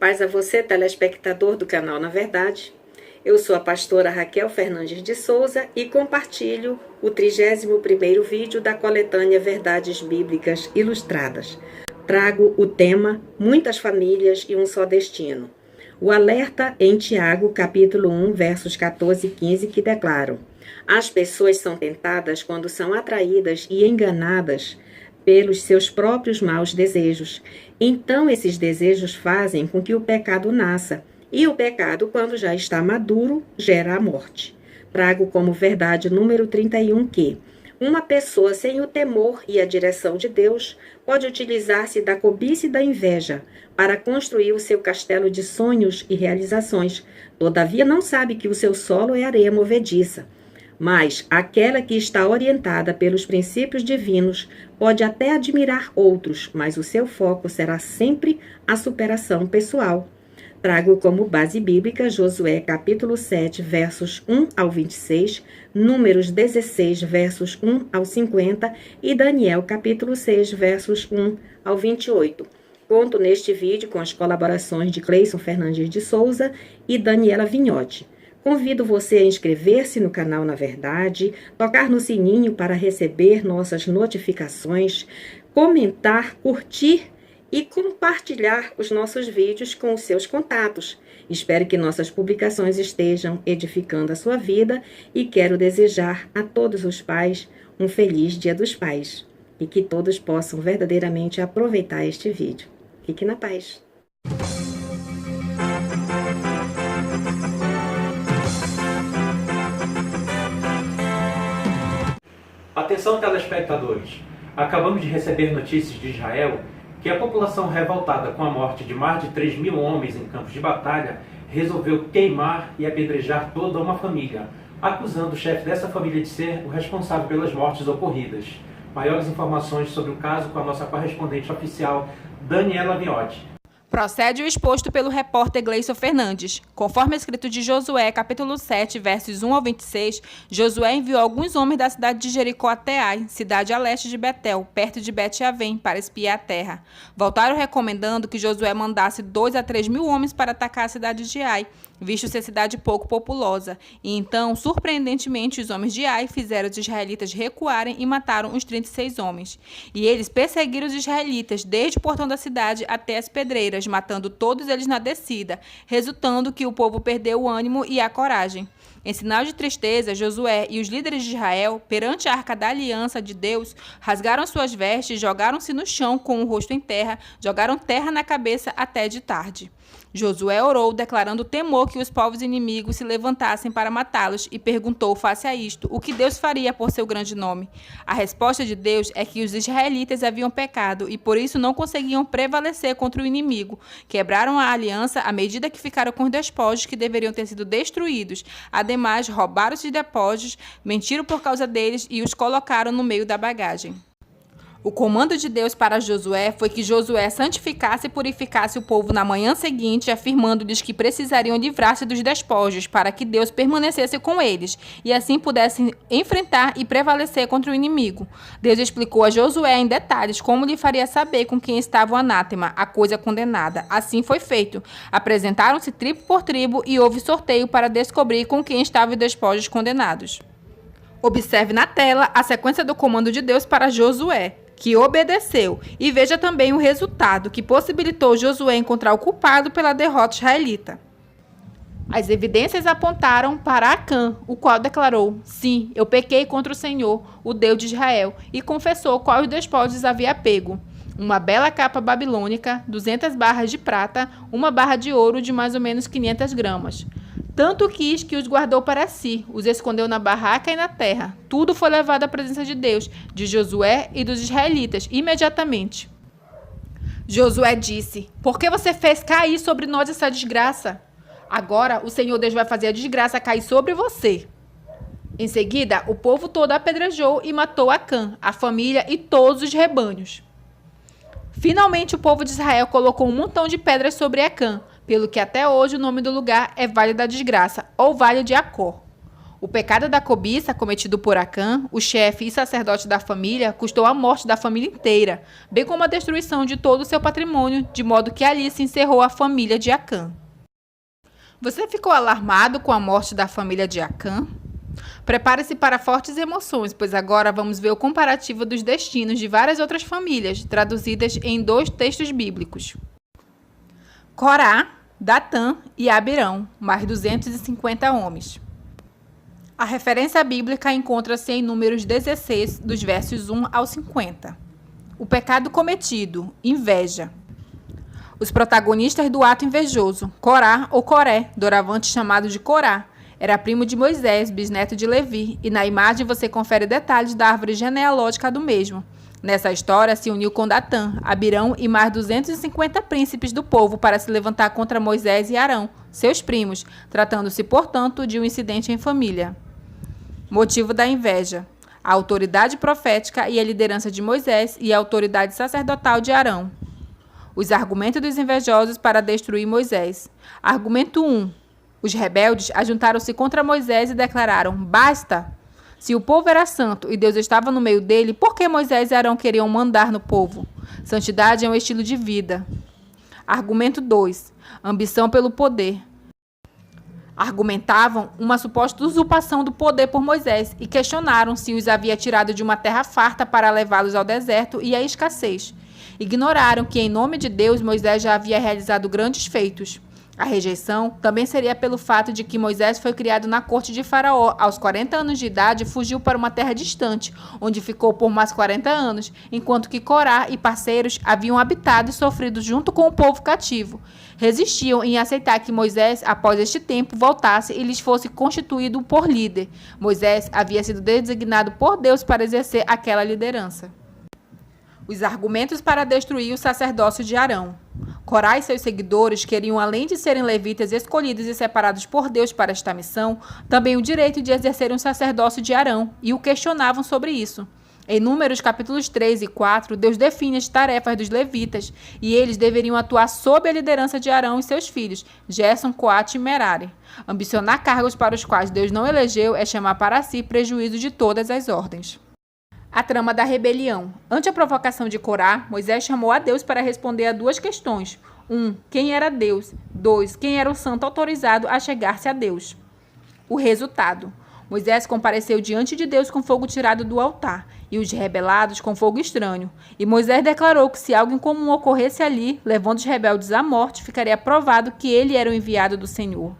Paz a você, telespectador do canal Na Verdade. Eu sou a pastora Raquel Fernandes de Souza e compartilho o 31º vídeo da coletânea Verdades Bíblicas Ilustradas. Trago o tema Muitas Famílias e um Só Destino. O alerta em Tiago, capítulo 1, versos 14 e 15, que declaram: as pessoas são tentadas quando são atraídas e enganadas pelos seus próprios maus desejos. Então, esses desejos fazem com que o pecado nasça, e o pecado, quando já está maduro, gera a morte. Trago como verdade número 31 que uma pessoa sem o temor e a direção de Deus pode utilizar-se da cobiça e da inveja para construir o seu castelo de sonhos e realizações. Todavia, não sabe que o seu solo é areia movediça. Mas aquela que está orientada pelos princípios divinos pode até admirar outros, mas o seu foco será sempre a superação pessoal. Trago como base bíblica Josué capítulo 7, versos 1 ao 26, Números 16, versos 1 ao 50 e Daniel capítulo 6, versos 1 ao 28. Conto neste vídeo com as colaborações de Cleison Fernandes de Souza e Daniela Vinhotti. Convido você a inscrever-se no canal Na Verdade, tocar no sininho para receber nossas notificações, comentar, curtir e compartilhar os nossos vídeos com os seus contatos. Espero que nossas publicações estejam edificando a sua vida e quero desejar a todos os pais um feliz Dia dos Pais e que todos possam verdadeiramente aproveitar este vídeo. Fique na paz. Atenção, telespectadores! Acabamos de receber notícias de Israel que a população revoltada com a morte de mais de 3.000 homens em campos de batalha resolveu queimar e apedrejar toda uma família, acusando o chefe dessa família de ser o responsável pelas mortes ocorridas. Maiores informações sobre o caso com a nossa correspondente oficial, Daniela Vinhotti. Procede o exposto pelo repórter Cleison Fernandes. Conforme escrito de Josué, capítulo 7, versos 1 ao 26, Josué enviou alguns homens da cidade de Jericó até Ai, cidade a leste de Betel, perto de Bet-Avém, para espiar a terra. Voltaram recomendando que Josué mandasse 2 a 3 mil homens para atacar a cidade de Ai, visto ser cidade pouco populosa. E então, surpreendentemente, os homens de Ai fizeram os israelitas recuarem e mataram uns 36 homens. E eles perseguiram os israelitas desde o portão da cidade até as pedreiras, matando todos eles na descida, resultando que o povo perdeu o ânimo e a coragem. Em sinal de tristeza, Josué e os líderes de Israel, perante a arca da aliança de Deus, rasgaram suas vestes, jogaram-se no chão com o rosto em terra, jogaram terra na cabeça até de tarde. Josué orou, declarando temor que os povos inimigos se levantassem para matá-los e perguntou, face a isto, o que Deus faria por seu grande nome. A resposta de Deus é que os israelitas haviam pecado e por isso não conseguiam prevalecer contra o inimigo. Quebraram a aliança à medida que ficaram com os despojos que deveriam ter sido destruídos. Ademais, roubaram os despojos, mentiram por causa deles e os colocaram no meio da bagagem. O comando de Deus para Josué foi que Josué santificasse e purificasse o povo na manhã seguinte, afirmando-lhes que precisariam livrar-se dos despojos para que Deus permanecesse com eles e assim pudessem enfrentar e prevalecer contra o inimigo. Deus explicou a Josué em detalhes como lhe faria saber com quem estava o anátema, a coisa condenada. Assim foi feito. Apresentaram-se tribo por tribo e houve sorteio para descobrir com quem estavam os despojos condenados. Observe na tela a sequência do comando de Deus para Josué, que obedeceu, e veja também o resultado que possibilitou Josué encontrar o culpado pela derrota israelita. As evidências apontaram para Acã, o qual declarou: sim, eu pequei contra o Senhor, o Deus de Israel, e confessou quais despojos havia pego. Uma bela capa babilônica, 200 barras de prata, uma barra de ouro de mais ou menos 500 gramas. Tanto quis que os guardou para si, os escondeu na barraca e na terra. Tudo foi levado à presença de Deus, de Josué e dos israelitas, imediatamente. Josué disse: por que você fez cair sobre nós essa desgraça? Agora o Senhor Deus vai fazer a desgraça cair sobre você. Em seguida, o povo todo apedrejou e matou Acã, a família e todos os rebanhos. Finalmente, o povo de Israel colocou um montão de pedras sobre Acã, pelo que até hoje o nome do lugar é Vale da Desgraça, ou Vale de Acor. O pecado da cobiça cometido por Acã, o chefe e sacerdote da família, custou a morte da família inteira, bem como a destruição de todo o seu patrimônio, de modo que ali se encerrou a família de Acã. Você ficou alarmado com a morte da família de Acã? Prepare-se para fortes emoções, pois agora vamos ver o comparativo dos destinos de várias outras famílias, traduzidas em 2 textos bíblicos. Corá, Datã e Abirão, mais 250 homens. A referência bíblica encontra-se em Números 16, dos versos 1 ao 50. O pecado cometido, inveja. Os protagonistas do ato invejoso, Corá ou Coré, doravante chamado de Corá, era primo de Moisés, bisneto de Levi, e na imagem você confere detalhes da árvore genealógica do mesmo. Nessa história se uniu com Datã, Abirão e mais 250 príncipes do povo para se levantar contra Moisés e Arão, seus primos, tratando-se, portanto, de um incidente em família. Motivo da inveja: a autoridade profética e a liderança de Moisés e a autoridade sacerdotal de Arão. Os argumentos dos invejosos para destruir Moisés. Argumento 1. Os rebeldes ajuntaram-se contra Moisés e declararam: basta! Se o povo era santo e Deus estava no meio dele, por que Moisés e Arão queriam mandar no povo? Santidade é um estilo de vida. Argumento 2. Ambição pelo poder. Argumentavam uma suposta usurpação do poder por Moisés e questionaram se os havia tirado de uma terra farta para levá-los ao deserto e à escassez. Ignoraram que, em nome de Deus, Moisés já havia realizado grandes feitos. A rejeição também seria pelo fato de que Moisés foi criado na corte de Faraó. Aos 40 anos de idade, fugiu para uma terra distante, onde ficou por mais 40 anos, enquanto que Corá e parceiros haviam habitado e sofrido junto com o povo cativo. Resistiam em aceitar que Moisés, após este tempo, voltasse e lhes fosse constituído por líder. Moisés havia sido designado por Deus para exercer aquela liderança. Os argumentos para destruir o sacerdócio de Arão. Corá e seus seguidores queriam, além de serem levitas escolhidos e separados por Deus para esta missão, também o direito de exercer um sacerdócio de Arão, e o questionavam sobre isso. Em Números capítulos 3 e 4, Deus define as tarefas dos levitas, e eles deveriam atuar sob a liderança de Arão e seus filhos, Gerson, Coate e Merari. Ambicionar cargos para os quais Deus não elegeu é chamar para si prejuízo de todas as ordens. A trama da rebelião. Ante a provocação de Corá, Moisés chamou a Deus para responder a 2 questões. 1. Quem era Deus? 2. Quem era o santo autorizado a chegar-se a Deus? O resultado. Moisés compareceu diante de Deus com fogo tirado do altar, e os rebelados com fogo estranho. E Moisés declarou que se algo incomum ocorresse ali, levando os rebeldes à morte, ficaria provado que ele era o enviado do Senhor.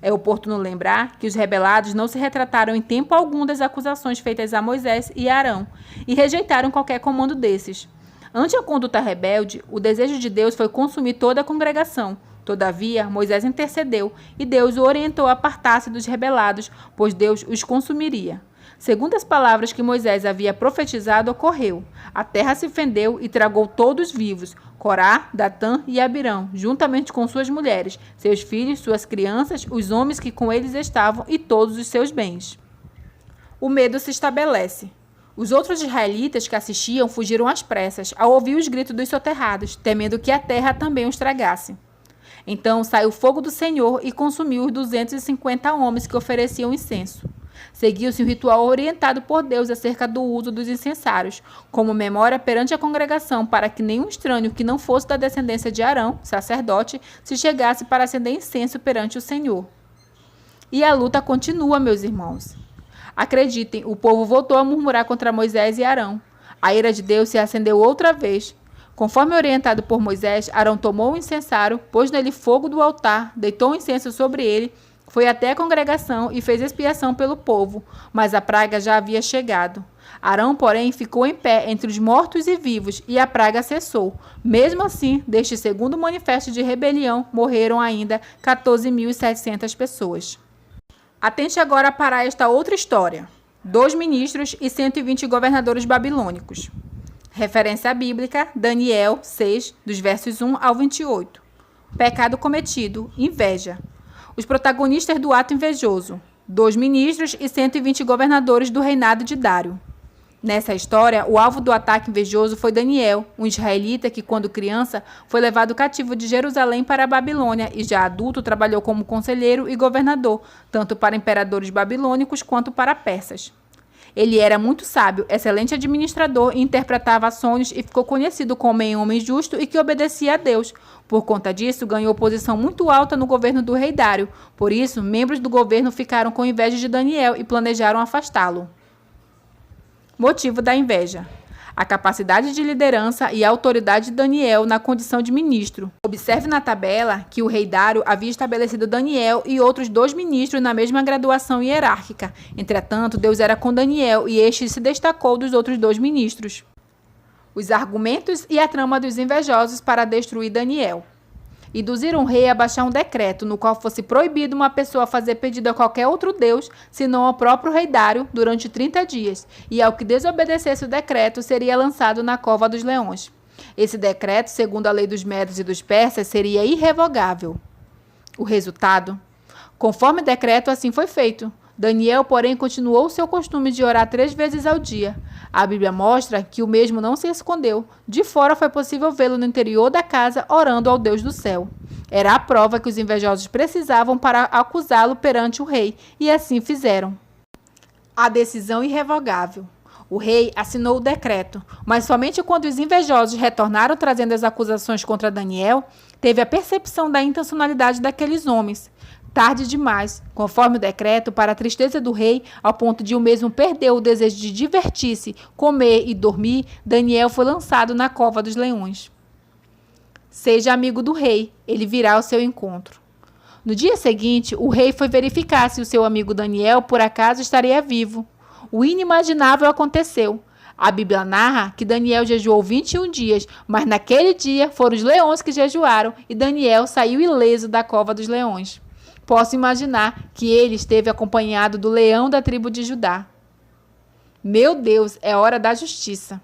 É oportuno lembrar que os rebelados não se retrataram em tempo algum das acusações feitas a Moisés e a Arão, e rejeitaram qualquer comando desses. Ante a conduta rebelde, o desejo de Deus foi consumir toda a congregação. Todavia, Moisés intercedeu, e Deus o orientou a apartar-se dos rebelados, pois Deus os consumiria. Segundo as palavras que Moisés havia profetizado, ocorreu. A terra se fendeu e tragou todos vivos, Corá, Datã e Abirão, juntamente com suas mulheres, seus filhos, suas crianças, os homens que com eles estavam e todos os seus bens. O medo se estabelece. Os outros israelitas que assistiam fugiram às pressas, ao ouvir os gritos dos soterrados, temendo que a terra também os tragasse. Então saiu o fogo do Senhor e consumiu os 250 homens que ofereciam incenso. Seguiu-se o ritual orientado por Deus acerca do uso dos incensários, como memória perante a congregação, para que nenhum estranho que não fosse da descendência de Arão, sacerdote, se chegasse para acender incenso perante o Senhor. E a luta continua, meus irmãos. Acreditem, o povo voltou a murmurar contra Moisés e Arão. A ira de Deus se acendeu outra vez. Conforme orientado por Moisés, Arão tomou o incensário, pôs nele fogo do altar, deitou o incenso sobre ele, foi até a congregação e fez expiação pelo povo, mas a praga já havia chegado. Arão, porém, ficou em pé entre os mortos e vivos, e a praga cessou. Mesmo assim, deste segundo manifesto de rebelião, morreram ainda 14.700 pessoas. Atente agora para esta outra história. 2 ministros e 120 governadores babilônicos. Referência bíblica, Daniel 6, dos versos 1 ao 28. Pecado cometido, inveja. Os protagonistas do ato invejoso, 2 ministros e 120 governadores do reinado de Dário. Nessa história, o alvo do ataque invejoso foi Daniel, um israelita que, quando criança, foi levado cativo de Jerusalém para a Babilônia e, já adulto, trabalhou como conselheiro e governador, tanto para imperadores babilônicos quanto para persas. Ele era muito sábio, excelente administrador e interpretava sonhos e ficou conhecido como um homem justo e que obedecia a Deus. Por conta disso, ganhou posição muito alta no governo do rei Dário. Por isso, membros do governo ficaram com inveja de Daniel e planejaram afastá-lo. Motivo da inveja: a capacidade de liderança e a autoridade de Daniel na condição de ministro. Observe na tabela que o rei Dário havia estabelecido Daniel e outros 2 ministros na mesma graduação hierárquica. Entretanto, Deus era com Daniel e este se destacou dos outros 2 ministros. Os argumentos e a trama dos invejosos para destruir Daniel. Induziram o rei a baixar um decreto no qual fosse proibido uma pessoa fazer pedido a qualquer outro deus, senão ao próprio rei Dário, durante 30 dias, e ao que desobedecesse o decreto seria lançado na cova dos leões. Esse decreto, segundo a lei dos medos e dos persas, seria irrevogável. O resultado? Conforme o decreto, assim foi feito. Daniel, porém, continuou seu costume de orar 3 vezes ao dia. A Bíblia mostra que o mesmo não se escondeu. De fora foi possível vê-lo no interior da casa, orando ao Deus do céu. Era a prova que os invejosos precisavam para acusá-lo perante o rei, e assim fizeram. A decisão irrevogável. O rei assinou o decreto, mas somente quando os invejosos retornaram trazendo as acusações contra Daniel, teve a percepção da intencionalidade daqueles homens. Tarde demais, conforme o decreto, para a tristeza do rei, ao ponto de o mesmo perder o desejo de divertir-se, comer e dormir, Daniel foi lançado na cova dos leões. Seja amigo do rei, ele virá ao seu encontro. No dia seguinte, o rei foi verificar se o seu amigo Daniel, por acaso, estaria vivo. O inimaginável aconteceu. A Bíblia narra que Daniel jejuou 21 dias, mas naquele dia foram os leões que jejuaram e Daniel saiu ileso da cova dos leões. Posso imaginar que ele esteve acompanhado do leão da tribo de Judá. Meu Deus, é hora da justiça.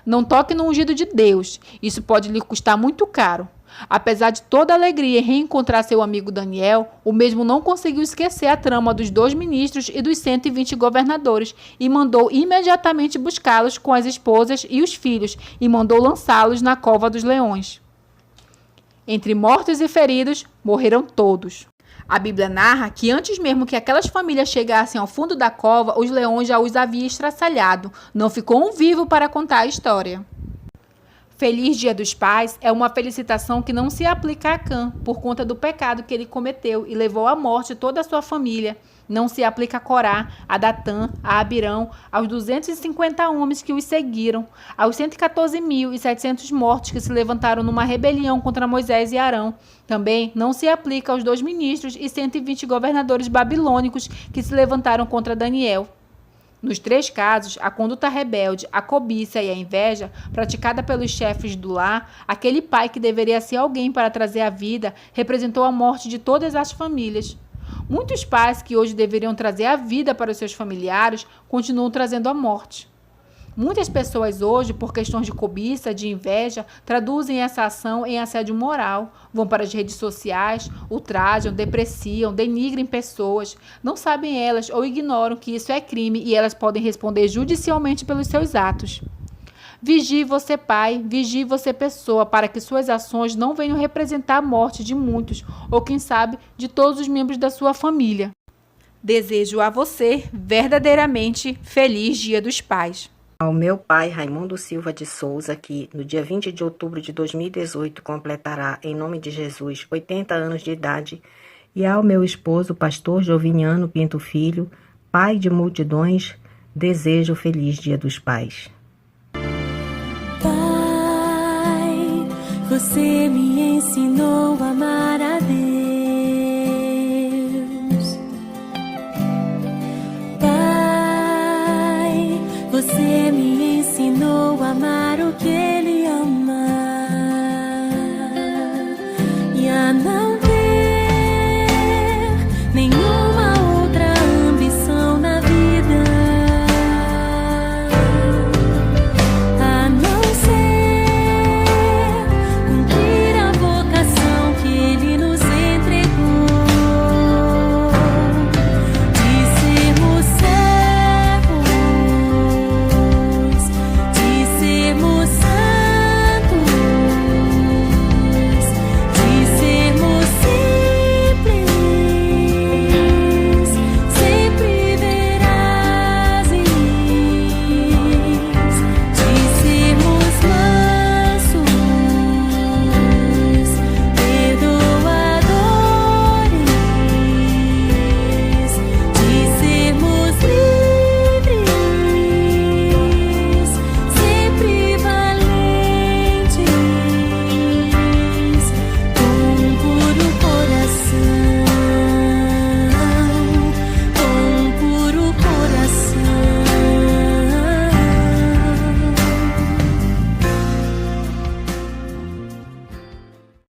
Não toque no ungido de Deus, isso pode lhe custar muito caro. Apesar de toda a alegria em reencontrar seu amigo Daniel, o mesmo não conseguiu esquecer a trama dos 2 ministros e dos 120 governadores e mandou imediatamente buscá-los com as esposas e os filhos e mandou lançá-los na cova dos leões. Entre mortos e feridos, morreram todos. A Bíblia narra que antes mesmo que aquelas famílias chegassem ao fundo da cova, os leões já os haviam estraçalhado. Não ficou um vivo para contar a história. Feliz Dia dos Pais é uma felicitação que não se aplica a Cã, por conta do pecado que ele cometeu e levou à morte toda a sua família. Não se aplica a Corá, a Datã, a Abirão, aos 250 homens que os seguiram, aos 114.700 mortos que se levantaram numa rebelião contra Moisés e Arão. Também não se aplica aos 2 ministros e 120 governadores babilônicos que se levantaram contra Daniel. Nos 3 casos, a conduta rebelde, a cobiça e a inveja, praticada pelos chefes do lar, aquele pai que deveria ser alguém para trazer a vida, representou a morte de todas as famílias. Muitos pais que hoje deveriam trazer a vida para os seus familiares, continuam trazendo a morte. Muitas pessoas hoje, por questões de cobiça, de inveja, traduzem essa ação em assédio moral, vão para as redes sociais, ultrajam, depreciam, denigrem pessoas, não sabem elas ou ignoram que isso é crime e elas podem responder judicialmente pelos seus atos. Vigie você, pai, vigie você, pessoa, para que suas ações não venham representar a morte de muitos, ou quem sabe, de todos os membros da sua família. Desejo a você, verdadeiramente, feliz Dia dos Pais. Ao meu pai, Raimundo Silva de Souza, que no dia 20 de outubro de 2018 completará, em nome de Jesus, 80 anos de idade, e ao meu esposo, pastor Joviniano Pinto Filho, pai de multidões, desejo feliz Dia dos Pais. Pai, você me ensinou a amar a Deus. Pai, você me ensinou a amar o que Ele ama e a não